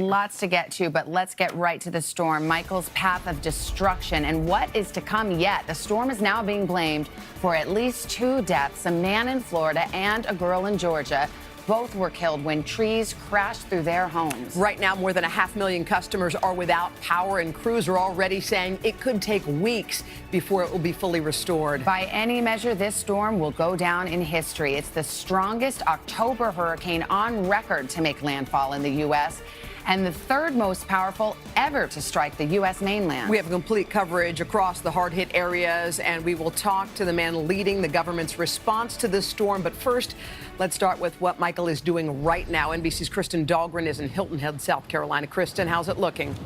Lots to get to, but let's get right to the storm. Michael's path of destruction and what is to come yet. The storm is now being blamed for at least 2 deaths, a man in Florida and a girl in Georgia. Both were killed when trees crashed through their homes. Right now, more than 500,000 customers are without power, and crews are already saying it could take weeks before it will be fully restored. By any measure, this storm will go down in history. It's the strongest October hurricane on record to make landfall in the U.S. and the 3rd most powerful ever to strike the U.S. mainland. We have complete coverage across the hard-hit areas, and we will talk to the man leading the government's response to this storm. But first, let's start with what Michael is doing right now. NBC's Kristen Dahlgren is in Hilton Head, South Carolina. Kristen, how's it looking?